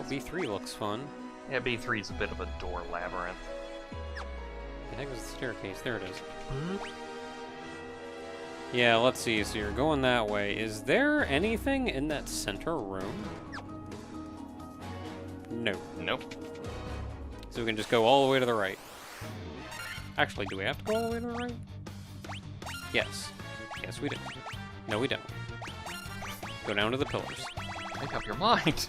B3 looks fun. Yeah, B3 is a bit of a door labyrinth. I think it was the staircase. There it is. Yeah, let's see. So you're going that way. Is there anything in that center room? No. Nope. So we can just go all the way to the right. Actually, do we have to go all the way to the right? Yes. Yes, we do. No, we don't. Go down to the pillars. Make up your mind.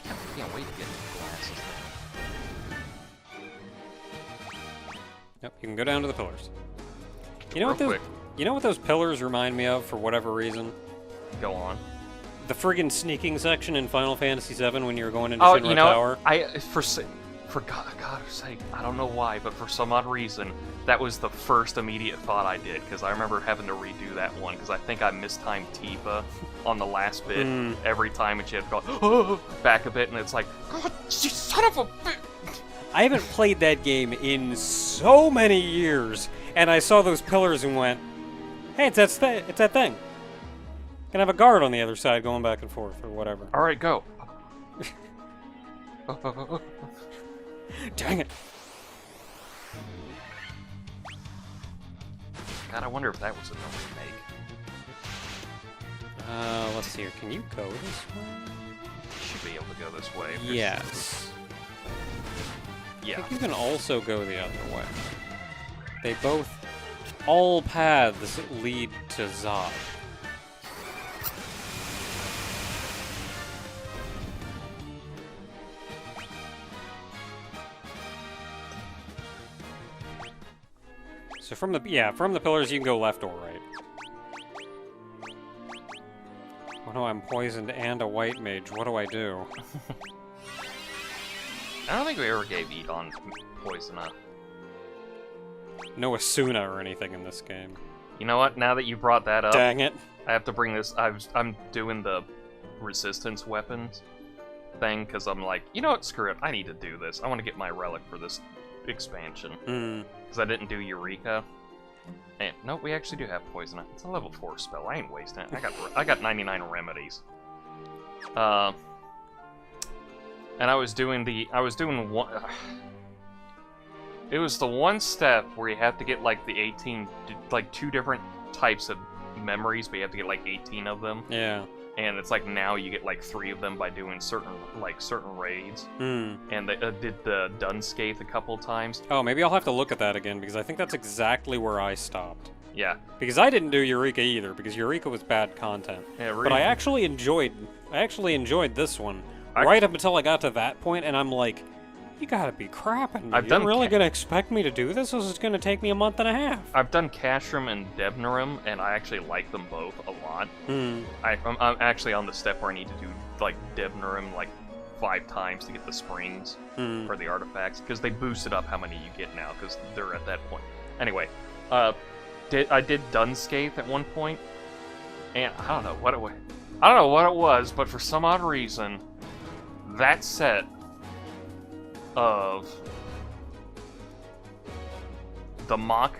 I can't wait to get the glasses. Nope, you can go down to the pillars. You know Real what those? quick. You know what those pillars remind me of for whatever reason? Go on. The friggin' sneaking section in Final Fantasy VII when you were going into Oh, Shinra you know, Tower. for God's sake, I don't know why, but for some odd reason, that was the first immediate thought I did, because I remember having to redo that one, because I think I mistimed Tifa on the last bit every time, and she had to go back a bit, and it's like, God, you son of a bitch! I haven't played that game in so many years, and I saw those pillars and went, "Hey, it's that thing." Can have a guard on the other side going back and forth or whatever. All right, go. Dang it! God, I wonder if that was a remake. Let's see here. Can you go this way? You should be able to go this way. Yes. I Yeah. think you can also go the other way. They both... All paths lead to Zod. So from the pillars you can go left or right. Oh no, I'm poisoned and a white mage. What do I do? I don't think we ever gave Edon poison up. No Asuna or anything in this game. You know what? Now that you brought that up, Dang it. I have to bring this. I'm doing the resistance weapons thing because I'm like, you know what? Screw it. I need to do this. I want to get my relic for this expansion because I didn't do Eureka. And no, we actually do have poison. It's a level 4 spell. I ain't wasting it. I got 99 remedies. And I was doing one. It was the one step where you have to get like the 18, like 2 different types of memories, but you have to get like 18 of them. Yeah. And it's like now you get like 3 of them by doing certain raids. And they did the Dunscape a couple times. Oh, maybe I'll have to look at that again because I think that's exactly where I stopped. Yeah. Because I didn't do Eureka either because Eureka was bad content. Yeah, really. But I actually enjoyed this one right up until I got to that point, and I'm like, you gotta be crapping me. You're really gonna expect me to do this? This is gonna take me a month and a half. I've done Cashram and Debnarum, and I actually like them both a lot. I'm actually on the step where I need to do like Debnarum like 5 times to get the springs for the artifacts, because they boosted up how many you get now, because they're at that point. Anyway, I did Dunscape at one point, and I don't know what it was, but for some odd reason, that set of the mock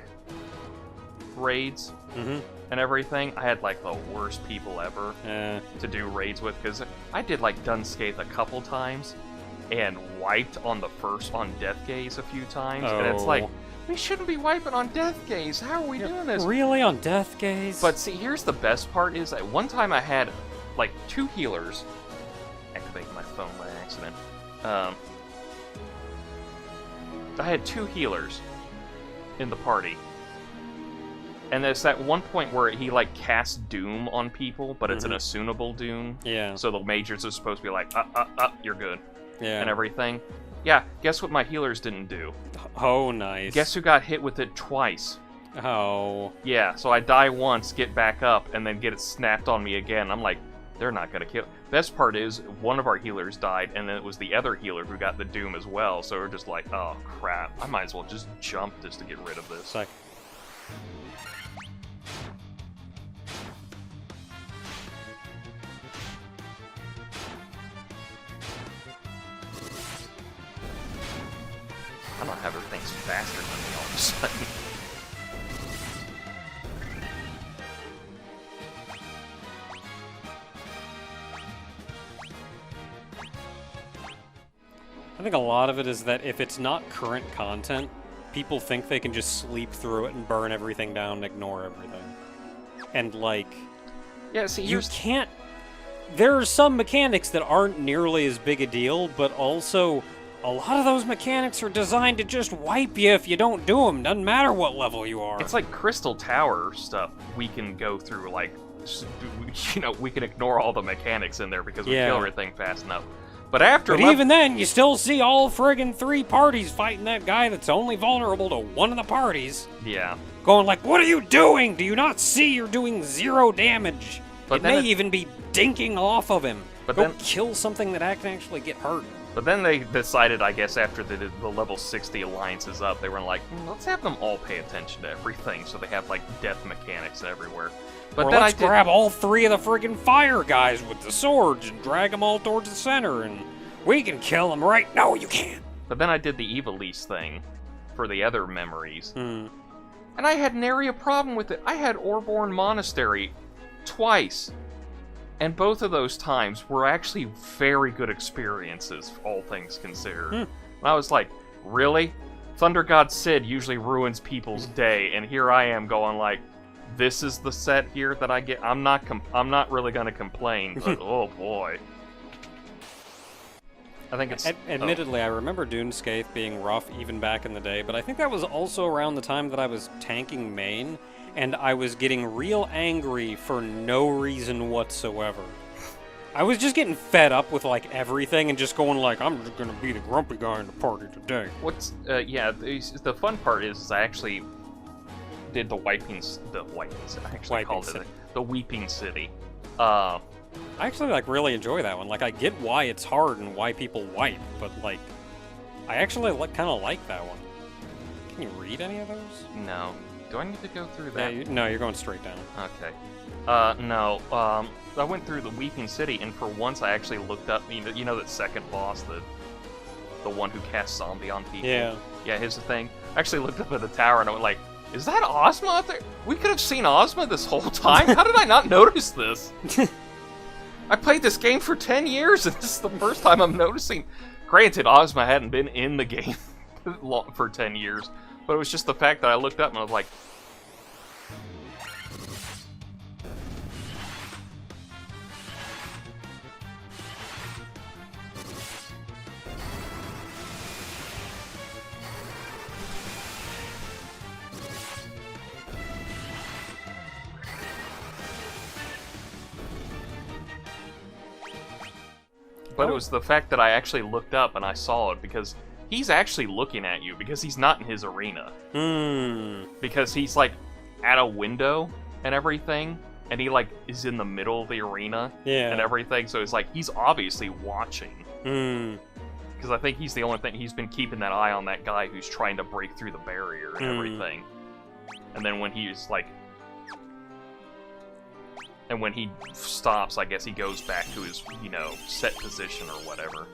raids and everything, I had like the worst people ever to do raids with, because I did like Dunscape a couple times and wiped on Death Gaze a few times, and it's like, we shouldn't be wiping on Death Gaze. How are we doing this? Really, on Death Gaze? But see, here's the best part is that one time I had like 2 healers. Activating my phone by accident. I had 2 healers in the party. And there's that one point where he like casts Doom on people, but it's an Asunable Doom. Yeah. So the mages are supposed to be like, you're good. Yeah. And everything. Yeah, guess what my healers didn't do? Oh, nice. Guess who got hit with it twice? Oh. Yeah, so I die once, get back up, and then get it snapped on me again. I'm like, they're not gonna kill. Best part is, one of our healers died, and then it was the other healer who got the Doom as well, so we're just like, oh crap, I might as well just jump just to get rid of this. Like, I don't know how everything's faster than me all of a sudden. I think a lot of it is that if it's not current content, people think they can just sleep through it and burn everything down and ignore everything. And, like... Yeah, see, you can't... There are some mechanics that aren't nearly as big a deal, but also... A lot of those mechanics are designed to just wipe you if you don't do them. Doesn't matter what level you are. It's like Crystal Tower stuff. We can go through, like, you know, we can ignore all the mechanics in there because we kill everything fast enough. But after... But even then, you still see all friggin' 3 parties fighting that guy that's only vulnerable to one of the parties. Yeah. Going like, what are you doing? Do you not see you're doing 0 damage? But it may even be dinking off of him. But Go then kill something that can actually get hurt. But then they decided, I guess, after the level 60 alliance is up, they were like, let's have them all pay attention to everything, so they have, like, death mechanics everywhere. But or then let's grab all 3 of the friggin' fire guys with the swords and drag them all towards the center, and we can kill them, right? No, you can't! But then I did the Evilise thing for the other memories. Hmm. And I had nary a problem with it. I had Orborn Monastery twice. And both of those times were actually very good experiences, all things considered. And I was like, really? Thunder God Sid usually ruins people's day, and here I am going like, this is the set here that I get. I'm not really gonna complain, but oh boy. I think it's... Admittedly, I remember Dunescape being rough even back in the day, but I think that was also around the time that I was tanking main, and I was getting real angry for no reason whatsoever. I was just getting fed up with, like, everything and just going like, I'm just gonna be the grumpy guy in the party today. Yeah, the fun part is I actually did the Weeping City. I actually, like, really enjoy that one. Like, I get why it's hard and why people wipe, but, like, I actually kind of like that one. Can you read any of those? No. Do I need to go through that? Yeah, no, you're going straight down. Okay. No. I went through the Weeping City, and for once I actually looked up, you know that second boss, the one who casts zombie on people? Yeah. Yeah, here's the thing. I actually looked up at the tower, and I went like, is that Ozma out there? We could have seen Ozma this whole time? How did I not notice this? I played this game for 10 years, and this is the first time I'm noticing. Granted, Ozma hadn't been in the game for 10 years, but it was just the fact that I looked up and I was like... But it was the fact that I actually looked up and I saw it, because he's actually looking at you, because he's not in his arena. Because he's, like, at a window and everything, and he, like, is in the middle of the arena and everything, so it's like, he's obviously watching. Because I think he's the only thing, he's been keeping that eye on that guy who's trying to break through the barrier and everything. And then when he's, like... And when he stops, I guess he goes back to his, you know, set position or whatever.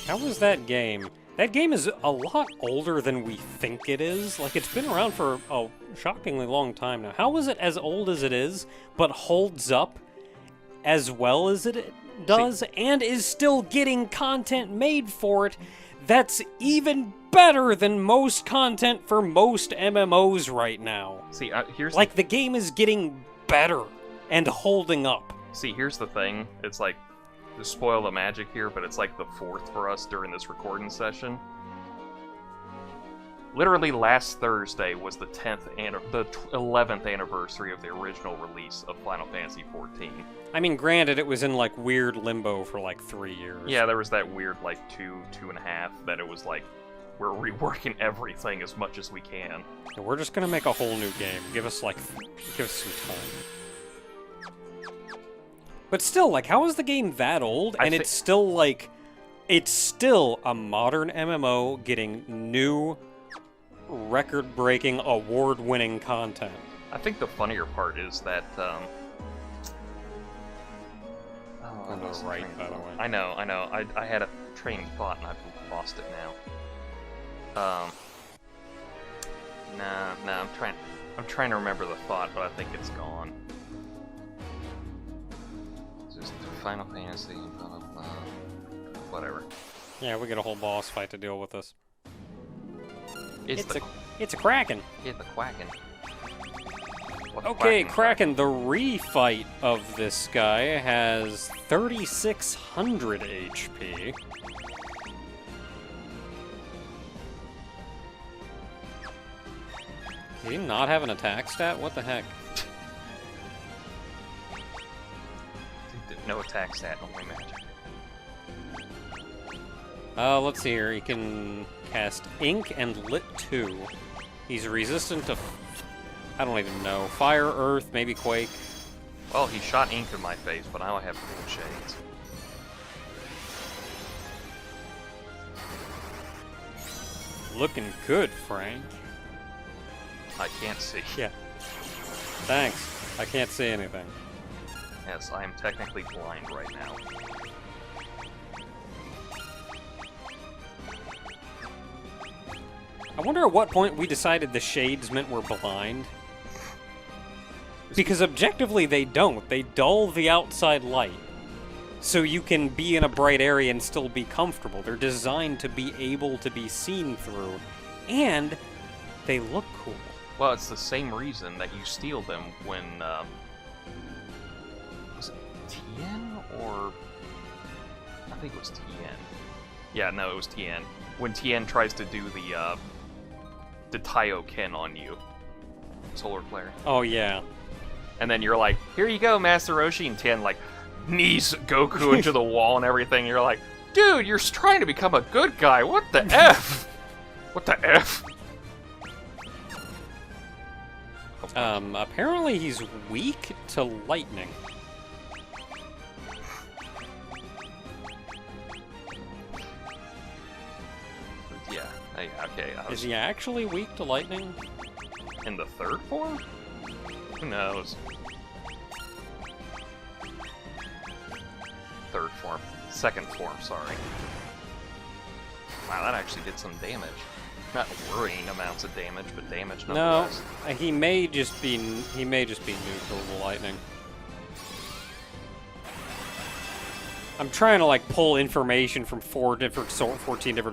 How was that game? That game is a lot older than we think it is. Like, it's been around for a shockingly long time now. How is it as old as it is, but holds up as well as it does, and is still getting content made for it that's even better than most content for most MMOs right now? See, here's... Like, the game is getting better and holding up. See, here's the thing. It's like, to spoil the magic here, but it's like the 4th for us during this recording session. Literally last Thursday was the 11th anniversary of the original release of Final Fantasy XIV. I mean, granted, it was in, like, weird limbo for, like, 3 years. Yeah, there was that weird, like, two and a half, that it was like, we're reworking everything as much as we can. And we're just gonna make a whole new game. Give us some time. But still, like, how is the game that old? And it's still, like, it's still a modern MMO getting new, record-breaking, award-winning content. I think the funnier part is that, on the right, by the way. I know. I had a train of thought and I've lost it now. Nah, I'm trying to remember the thought, but I think it's gone. It's just Final Fantasy, blah, blah, blah. Whatever. Yeah, we get a whole boss fight to deal with this. It's It's a Kraken. the Quacken. What Okay, Quacken? Kraken, the refight of this guy has 3,600 HP. Did he not have an attack stat? What the heck? No attack stat, only magic. Let's see here. He can cast Ink and Lit 2. He's resistant to, I don't even know, Fire, Earth, maybe Quake. Well, he shot ink in my face, but now I have cool shades. Looking good, Frank. I can't see. Yeah. Thanks. I can't see anything. Yes, I am technically blind right now. I wonder at what point we decided the shades meant we're blind. Because objectively they don't. They dull the outside light. So you can be in a bright area and still be comfortable. They're designed to be able to be seen through. And they look cool. Well, it's the same reason that you steal them when, was it Tien or... I think it was Tien. Yeah, no, it was Tien. When Tien tries to do the Taioken on you. Solar Flare. Oh, yeah. And then you're like, here you go, Master Roshi, and Tien, like, knees Goku into the wall and everything. You're like, dude, you're trying to become a good guy. What the F? What the F? Apparently he's weak to lightning. Yeah, okay. Is he actually weak to lightning? In the third form? Who knows? Third form. Second form, sorry. Wow, that actually did some damage. Not worrying amounts of damage, but damage No, nonetheless. he may just be neutral to lightning. I'm trying to like pull information from 14 different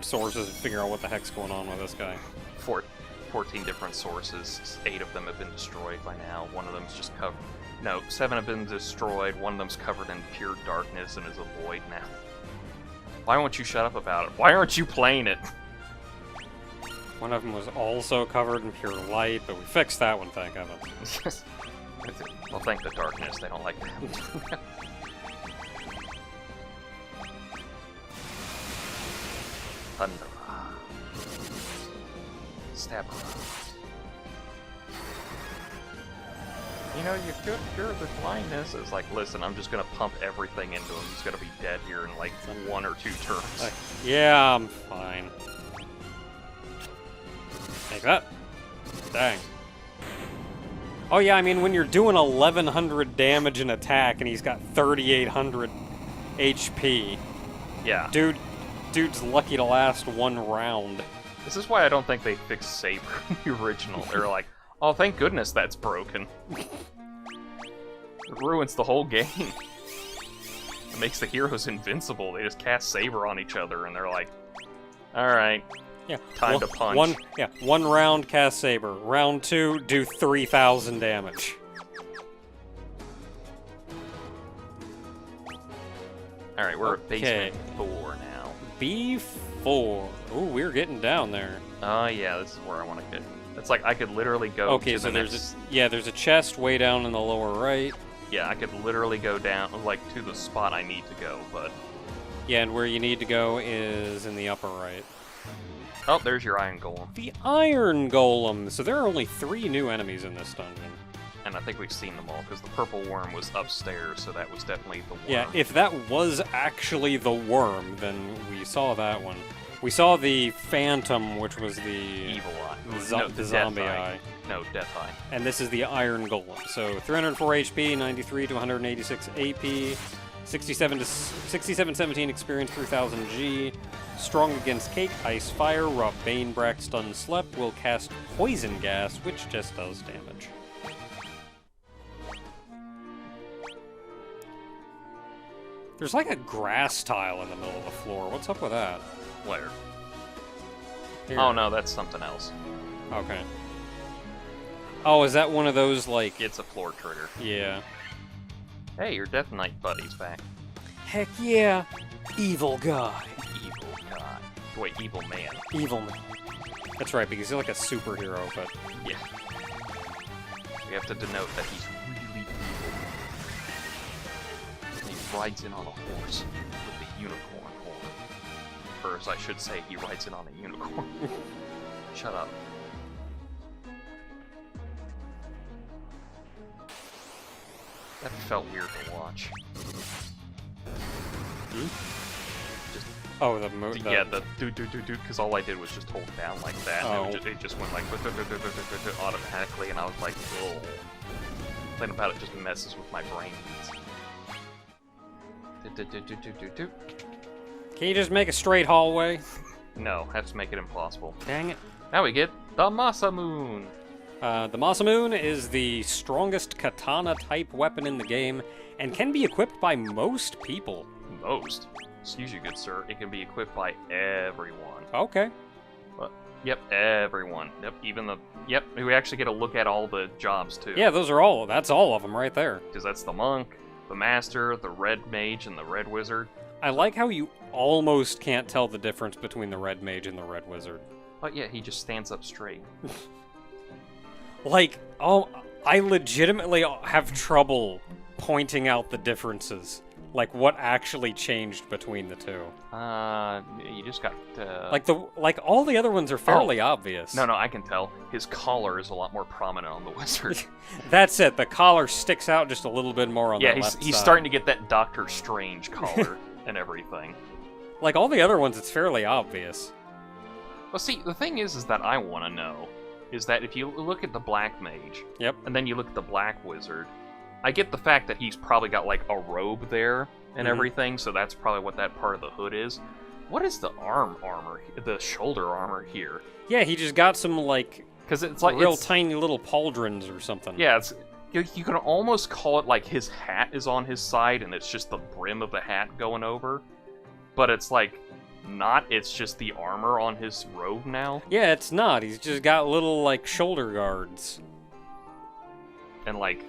sources and figure out what the heck's going on with this guy. 14 different sources. 8 of them have been destroyed by now. One of them's just covered. No, 7 have been destroyed. One of them's covered in pure darkness and is a void now. Why won't you shut up about it? Why aren't you playing it? One of them was also covered in pure light, but we fixed that one, thank heavens. Well, thank the darkness. They don't like that. Thunder. Stabber. You know, you could cure the blindness. It's like, listen, I'm just gonna pump everything into him. He's gonna be dead here in like 1 or 2 turns. Yeah, I'm fine. Take that. Dang. Oh yeah, I mean, when you're doing 1,100 damage in attack and he's got 3,800 HP, Yeah. dude's lucky to last 1 round. This is why I don't think they fixed Saber in the original. They're like, oh, thank goodness that's broken. It ruins the whole game. It makes the heroes invincible. They just cast Saber on each other, and they're like, alright, Yeah. time to punch. One round, cast Saber. Round 2, do 3,000 damage. Alright, we're at Okay. basement 4 now. B4. Ooh, we're getting down there. Oh yeah, this is where I want to get. It's like I could literally go Okay, to so the there's next... there's a chest way down in the lower right. Yeah, I could literally go down, like, to the spot I need to go, but... Yeah, and where you need to go is in the upper right. Oh, there's your Iron Golem. The Iron Golem. So there are only 3 new enemies in this dungeon. And I think we've seen them all, because the purple worm was upstairs, so that was definitely the worm. Yeah, if that was actually the worm, then we saw that one. We saw the Phantom, which was the... Evil Eye. the zombie eye. No, Death Eye. And this is the Iron Golem. So 304 HP, 93 to 186 AP, 67-17 experience, 3000 G. Strong against Cake, Ice, Fire, Raw Bane, Brack, Stun, Slep. Will cast Poison Gas, which just does damage. There's like a grass tile in the middle of the floor. What's up with that? Where? Here. Oh no, that's something else. Okay. Oh, is that one of those, like... It's a floor trigger. Yeah. Hey, your Death Knight buddy's back. Heck yeah! Evil guy. Evil god. Wait, evil man. Evil man. That's right, because he's like a superhero, but... Yeah. We have to denote that he's really evil. And he rides in on a horse with the unicorn horn. Or as I should say, he rides in on a unicorn. Shut up. That felt weird to watch. Oh, Yeah, the do, because all I did was just hold down like that, and it just went like automatically, and I was like, oh. Something about it just messes with my brain. Can you just make a straight hallway? No, have to make it impossible. Dang it. Now we get the Masamune. The Masamune is the strongest katana-type weapon in the game, and can be equipped by most people. Most? Excuse you, good sir. It can be equipped by everyone. Okay. Yep, everyone. Yep, even the... Yep, we actually get a look at all the jobs, too. Yeah, that's all of them right there. Because that's the monk, the master, the red mage, and the red wizard. I like how you almost can't tell the difference between the red mage and the red wizard. But yeah, he just stands up straight. Like, oh, I legitimately have trouble pointing out the differences. Like, what actually changed between the two. You just got, Like all the other ones are fairly obvious. No, I can tell. His collar is a lot more prominent on the wizard. That's it, the collar sticks out just a little bit more on the left side. Yeah, he's starting to get that Doctor Strange collar and everything. Like, all the other ones, it's fairly obvious. Well, see, the thing is that I want to know, is that if you look at the Black Mage, yep, and then you look at the Black Wizard, I get the fact that he's probably got, like, a robe there and everything, so that's probably what that part of the hood is. What is the armor, the shoulder armor here? Yeah, he just got some, like, because it's like real tiny little pauldrons or something. Yeah, it's you can almost call it like his hat is on his side and it's just the brim of the hat going over, but it's like not. It's just the armor on his robe now. Yeah, it's not. He's just got little like shoulder guards. And like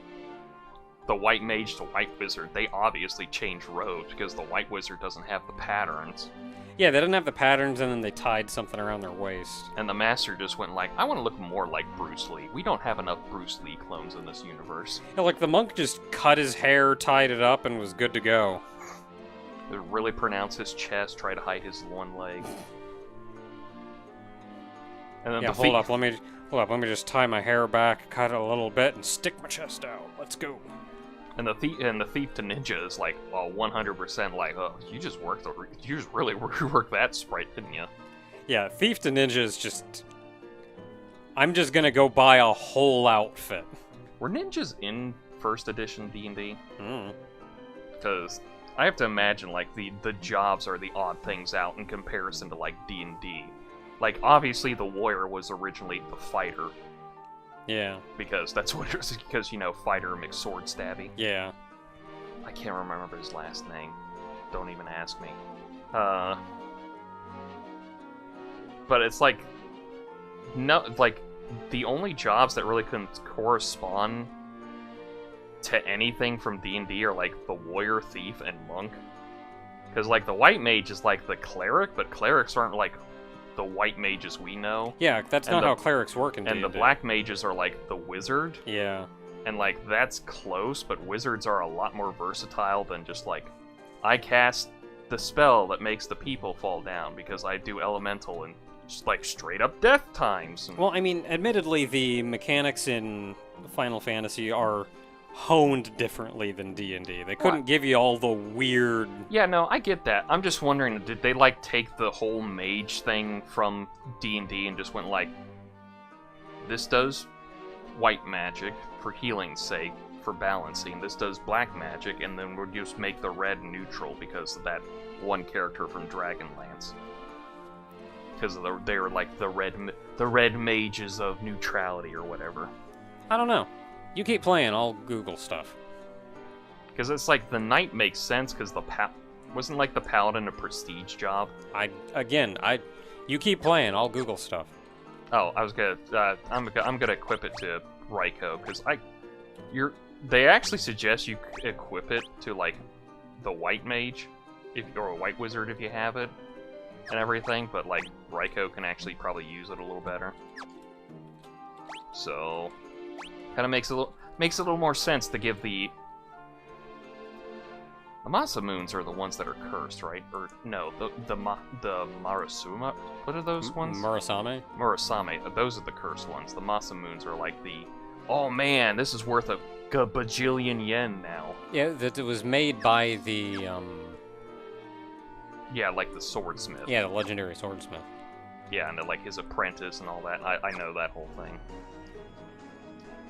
the white mage to white wizard, they obviously changed robes because the white wizard doesn't have the patterns. Yeah, they didn't have the patterns, and then they tied something around their waist. And the master just went like, I want to look more like Bruce Lee. We don't have enough Bruce Lee clones in this universe. Yeah, like the monk just cut his hair, tied it up, and was good to go. They really pronounce his chest, try to hide his one leg. And then yeah, hold up, let me just tie my hair back, cut it a little bit, and stick my chest out. Let's go. And the thief to ninja is like 100% like, oh, you just really reworked that sprite, didn't you? Yeah, thief to ninja is just. I'm just gonna go buy a whole outfit. Were ninjas in first edition D&D? Mm. Because I have to imagine like the jobs are the odd things out in comparison to like D&D. Like obviously the warrior was originally the fighter. Yeah. Because that's what it was, because, you know, fighter mixed sword stabby. Yeah. I can't remember his last name. Don't even ask me. But it's like, no, like, the only jobs that really couldn't correspond to anything from D&D are, like, the warrior, thief, and monk. Because, like, the white mage is, like, the cleric, but clerics aren't, like, the white mages we know. Yeah, that's not how clerics work in D&D. And the black mages are like the wizard. Yeah. And like that's close, but wizards are a lot more versatile than just like I cast the spell that makes the people fall down because I do elemental and just like straight up death times. Well, I mean, admittedly the mechanics in Final Fantasy are honed differently than D&D. They couldn't give you all the weird... Yeah, no, I get that. I'm just wondering, did they, like, take the whole mage thing from D&D and just went like, this does white magic for healing's sake, for balancing, this does black magic, and then we'll just make the red neutral because of that one character from Dragonlance. Because they were like the red mages of neutrality or whatever. I don't know. You keep playing, I'll Google stuff. Because it's like the knight makes sense because Wasn't like the Paladin a prestige job? You keep playing. I'll Google stuff. Oh, I'm gonna equip it to Raikou because they actually suggest you equip it to like the white mage, or a white wizard if you have it, and everything. But like Raikou can actually probably use it a little better. So, kind of makes a little more sense to give the Masamoons are the ones that are cursed, right? Or no, the Marasuma. What are those ones? Murasame. Murasame. Those are the cursed ones. The Masamoons are like oh man, this is worth a bajillion yen now. Yeah, that it was made by the Yeah, like the swordsmith. Yeah, the legendary swordsmith. Yeah, and like his apprentice and all that. I know that whole thing.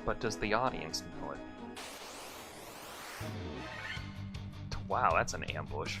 But does the audience know it? Wow, that's an ambush.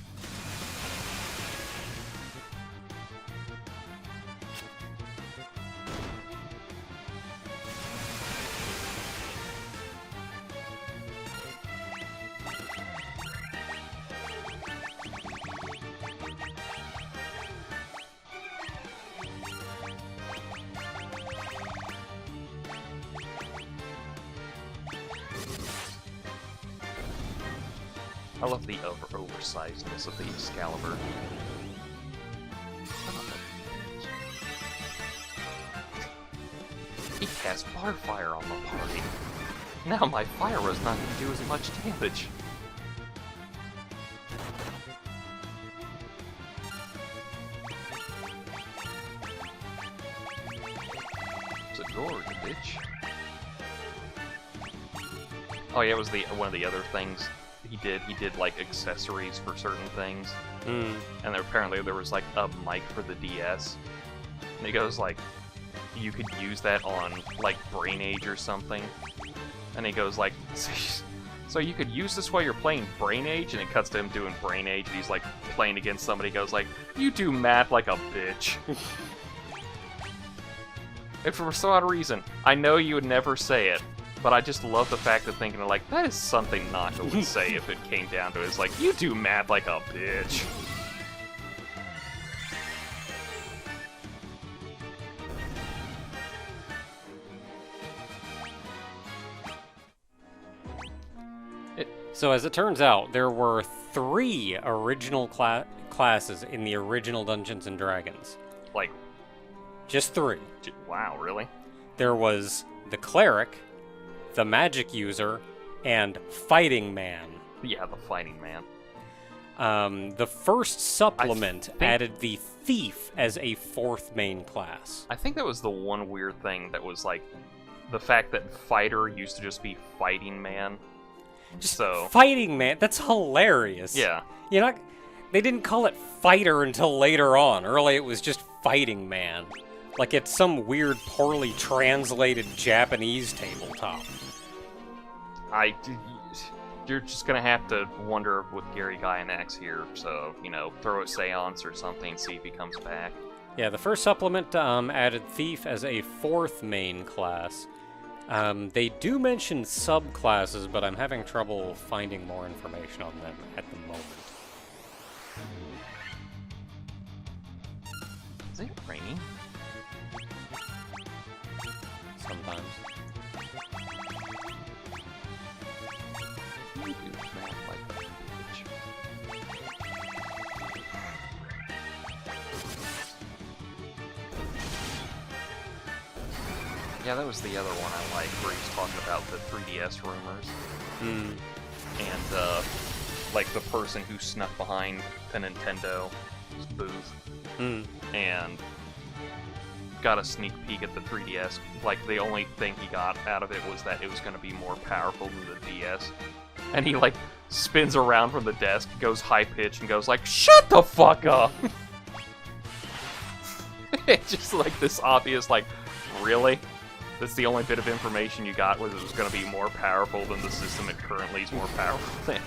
I love the oversizedness of the Excalibur. He cast Barfire on the party. Now my fire was not going to do as much damage. It's a gourd, bitch. Oh yeah, it was one of the other things he did like accessories for certain things. And apparently there was like a mic for the DS. And he goes like, you could use that on like Brain Age or something. And he goes like, so you could use this while you're playing Brain Age? And it cuts to him doing Brain Age and he's like playing against somebody. He goes like, you do math like a bitch. And for some odd reason, I know you would never say it, but I just love the fact of thinking like, that is something Naka would say if it came down to it. It's like, you do math like a bitch. So as it turns out, there were 3 original classes in the original Dungeons and Dragons. Like, just 3. Wow, really? There was the Cleric, the Magic User, and Fighting Man. Yeah, the Fighting Man. The first supplement added the Thief as a 4th main class. I think that was the one weird thing that was like, the fact that Fighter used to just be Fighting Man. Just Fighting Man, that's hilarious. Yeah. You know, they didn't call it Fighter until later on. Early it was just Fighting Man. Like it's some weird, poorly translated Japanese tabletop. You're just gonna have to wonder with Gary Gyanax here, so, you know, throw a seance or something, see if he comes back. Yeah, the first supplement added Thief as a 4th main class. They do mention subclasses, but I'm having trouble finding more information on them at the moment. Is it raining? Sometimes. Yeah, that was the other one I liked, where he's talking about the 3DS rumors. And, like, the person who snuck behind the Nintendo booth. And got a sneak peek at the 3DS. Like, the only thing he got out of it was that it was going to be more powerful than the DS. And he, like, spins around from the desk, goes high-pitched, and goes like, shut the fuck up! It's just, like, this obvious, like, really? That's the only bit of information you got, was it was going to be more powerful than the system it currently is more powerful than.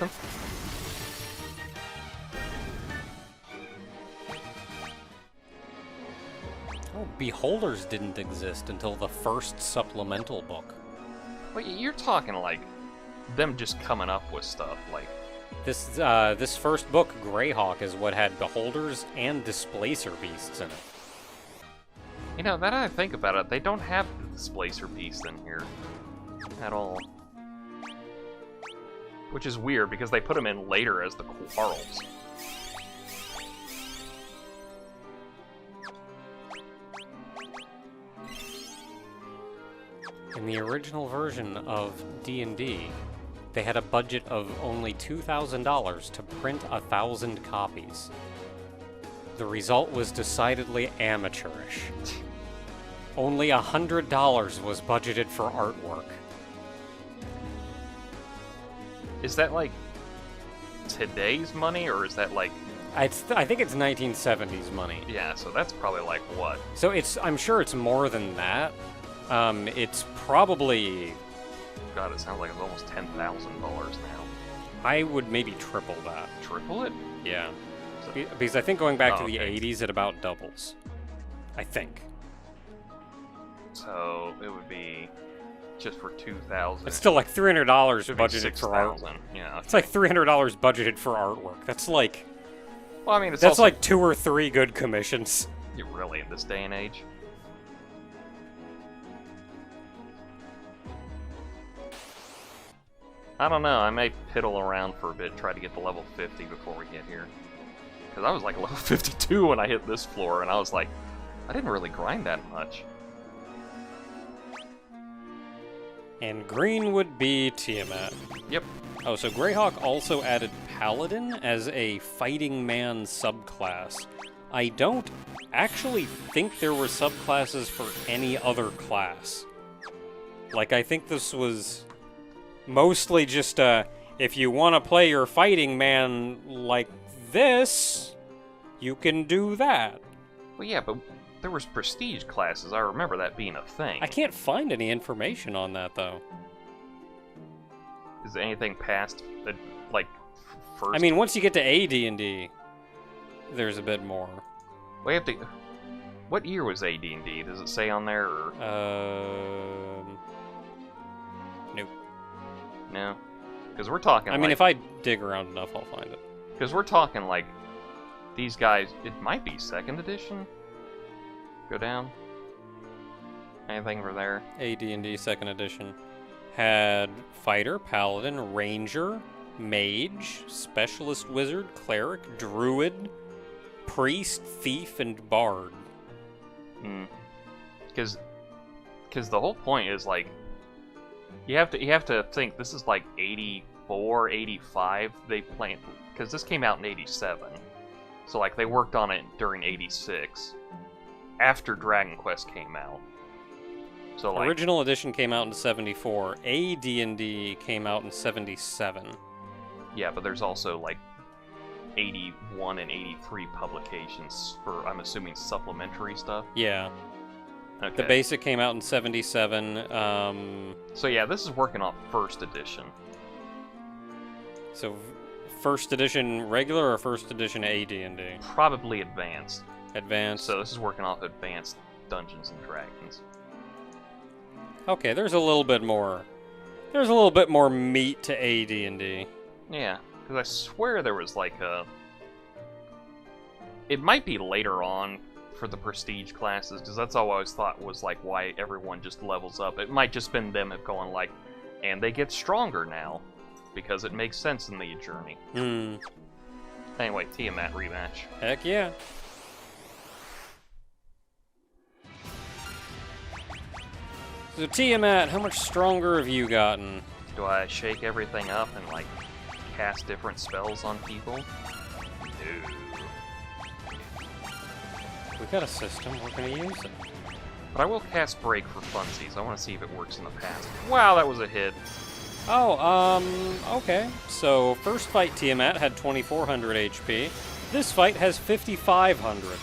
Oh, Beholders didn't exist until the first supplemental book. Well, you're talking like them just coming up with stuff. Like, This first book, Greyhawk, is what had beholders and displacer beasts in it. You know, now that I think about it, they don't have the displacer beast in here at all. Which is weird, because they put them in later as the quarrels. In the original version of D&D, they had a budget of only $2,000 to print 1,000 copies. The result was decidedly amateurish. Only $100 was budgeted for artwork. Is that like today's money, or is that like... I think it's 1970s money. Yeah, so that's probably like what? So I'm sure it's more than that. It's probably... God, it sounds like it's almost $10,000 now. I would maybe triple that. Triple it? Yeah. So, Because I think going back to the okay. 80s, it about doubles. I think. So it would be just for 2,000. It's still like $300 budgeted for art. 6,000. Yeah. It's like $300 budgeted for artwork. That's like... Well, I mean, it's that's also, like 2 or 3 good commissions. You really in this day and age? I don't know. I may piddle around for a bit, try to get to level 50 before we get here. Because I was like level 52 when I hit this floor, and I was like, I didn't really grind that much. And green would be Tiamat. Yep. Oh, so Greyhawk also added Paladin as a fighting man subclass. I don't actually think there were subclasses for any other class. Like, I think this was mostly just, if you want to play your fighting man like this, you can do that. Well, yeah, but there was prestige classes. I remember that being a thing. I can't find any information on that, though. Is there anything past, like, first? I mean, once you get to AD&D, there's a bit more. We have to... What year was AD&D? Does it say on there, or...? Nope. No? Because we're talking, I mean, if I dig around enough, I'll find it. Because we're talking, like, these guys... It might be 2nd edition? Go down? Anything over there? AD&D 2nd edition had Fighter, Paladin, Ranger, Mage, Specialist Wizard, Cleric, Druid, Priest, Thief, and Bard. Because the whole point is, like, you have to think this is like 84, 85 they planned, because this came out in 87. So like they worked on it during 86 after Dragon Quest came out. So like Original edition came out in 74. AD&D came out in 77. Yeah, but there's also like 81 and 83 publications for, I'm assuming, supplementary stuff. Yeah. Okay. The basic came out in 77. So yeah, this is working off 1st edition. So 1st edition regular or 1st edition AD&D? Probably advanced. Advanced. So this is working off advanced Dungeons and Dragons. Okay, there's a little bit more. There's a little bit more meat to AD&D. Yeah, because I swear there was like a... It might be later on for the prestige classes, because that's all I always thought was like why everyone just levels up. It might just been them going like, and they get stronger now, because it makes sense in the journey. Anyway, Tiamat rematch. Heck yeah. So Tiamat, how much stronger have you gotten? Do I shake everything up and like cast different spells on people? No. We got a system, we're gonna use it. But I will cast Break for funsies. I want to see if it works in the past. Wow, that was a hit. Oh, okay. So, first fight Tiamat had 2,400 HP. This fight has 5,500.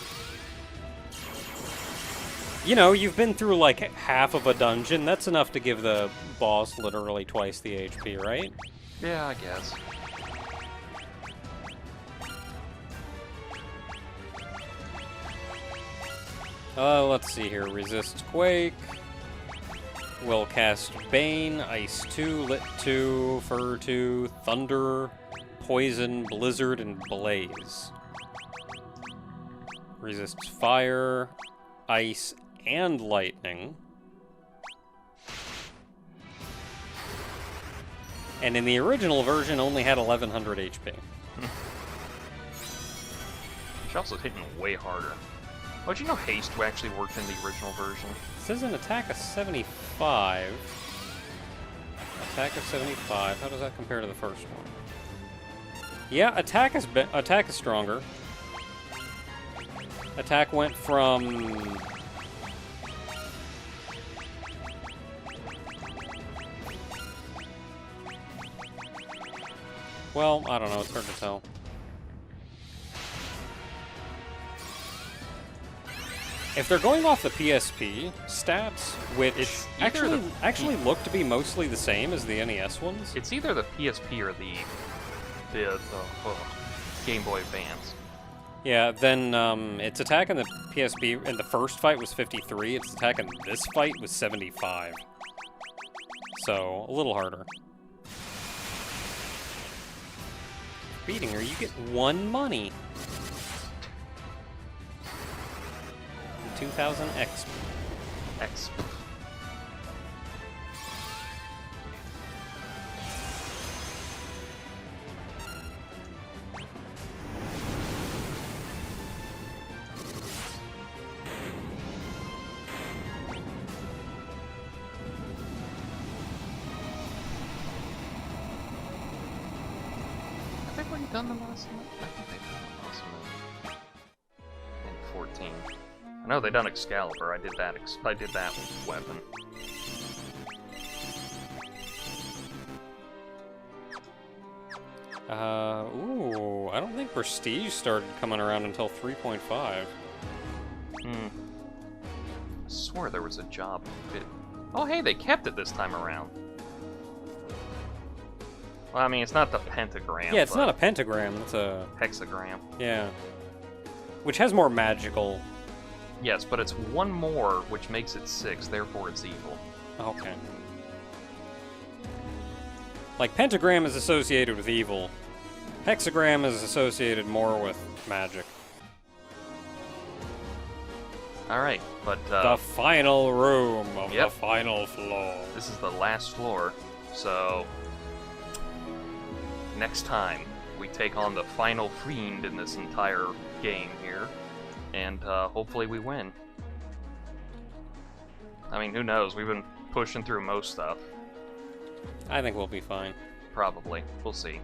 You know, you've been through like half of a dungeon. That's enough to give the boss literally twice the HP, right? Yeah, I guess. Let's see here. Resists Quake. Will cast Bane, Ice 2, Lit 2, Fur 2, Thunder, poison, blizzard, and blaze. Resists fire, ice, and lightning. And in the original version, only had 1100 HP. She also hitting way harder. Oh, did you know haste actually worked in the original version? It says an attack of 75. Attack of 75. How does that compare to the first one? Yeah, attack is stronger. Attack went from... Well, I don't know. It's hard to tell. If they're going off the PSP stats, which actually look to be mostly the same as the NES ones. It's either the PSP or the Game Boy Advance. Yeah, then its attack in the PSP in the first fight was 53. Its attack in this fight was 75. So a little harder. Beating her, you get 1 money. 2,000 XP. XP. Have they already done the last one? I think they've done the last one in 14. I know they done Excalibur. I did that. I did that weapon. Ooh, I don't think Prestige started coming around until 3.5. I swore there was a job bit. Oh, hey, they kept it this time around. Well, I mean, it's not the pentagram. Yeah, it's not a pentagram. It's a hexagram. Yeah, which has more magical. Yes, but it's one more, which makes it 6. Therefore, it's evil. Okay. Like pentagram is associated with evil. Hexagram is associated more with magic. Alright, but the final room of yep. the final floor. This is the last floor, so next time we take on the final fiend in this entire game here, and hopefully we win. I mean, who knows? We've been pushing through most stuff. I think we'll be fine. Probably. We'll see.